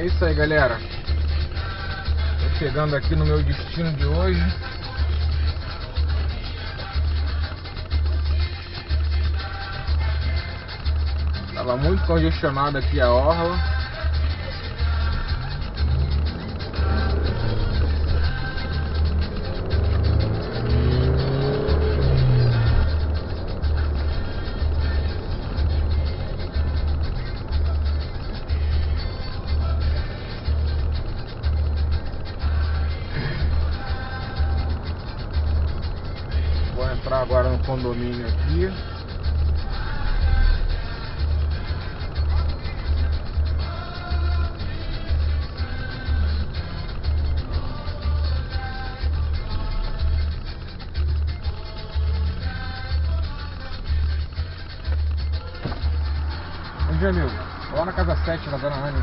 É isso aí, galera. Tô chegando aqui no meu destino de hoje. Tava muito congestionado aqui a orla. Vou entrar agora no condomínio aqui. Bom dia, amigo. Tô lá na casa 7 da dona Anne.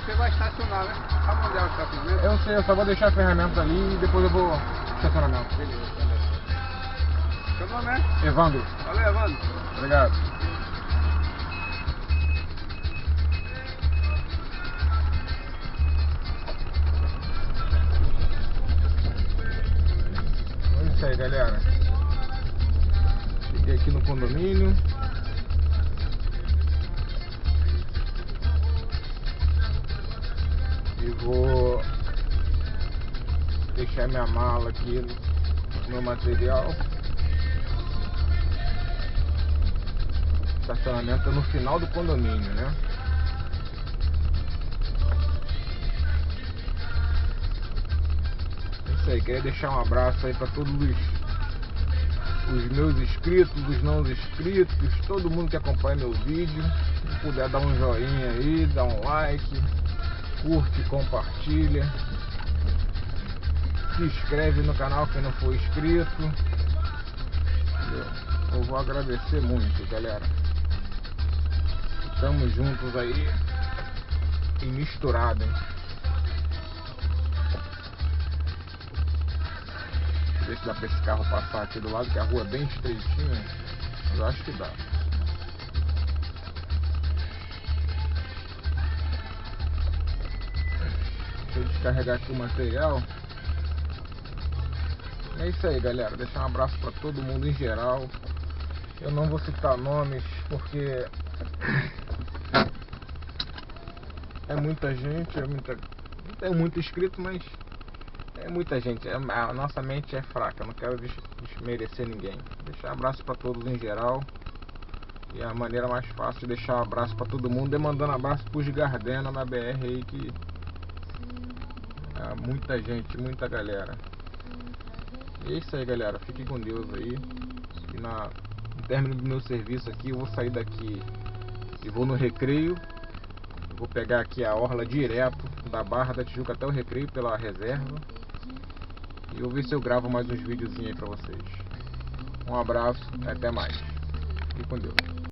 Você vai estacionar, né? Sabe onde é o estacionamento? Eu sei, eu só vou deixar a ferramenta ali e depois eu vou pro estacionamento. Beleza, beleza. Seu nome é? Evandro. Valeu, Evandro. Obrigado. É isso aí, galera. Cheguei aqui no condomínio. E vou deixar minha mala aqui no meu material. Estacionamento é no final do condomínio, né? É isso aí, queria deixar um abraço aí para todos os meus inscritos, os não inscritos, todo mundo que acompanha meu vídeo. Se puder dar um joinha aí, dar um like, curte, compartilha, se inscreve no canal quem não for inscrito. Eu vou agradecer muito, galera. Estamos juntos aí e misturado, hein? Deixa eu ver se dá pra esse carro passar aqui do lado, que a rua é bem estreitinha, mas eu acho que dá. Deixa eu descarregar aqui o material. É isso aí, galera. Deixar um abraço pra todo mundo em geral. Eu não vou citar nomes porque é muita gente, não tem muito inscrito, mas é muita gente. A nossa mente é fraca, não quero desmerecer ninguém. Deixar um abraço pra todos em geral. E a maneira mais fácil de deixar um abraço pra todo mundo é mandando um abraço pros Gardena na BR aí, que é muita gente, muita galera. E é isso aí, galera. Fiquem com Deus aí. E no término do meu serviço aqui, eu vou sair daqui e vou no Recreio. Eu vou pegar aqui a orla direto da Barra da Tijuca até o Recreio pela reserva. E eu vou ver se eu gravo mais uns videozinhos aí pra vocês. Um abraço e até mais. Fiquem com Deus.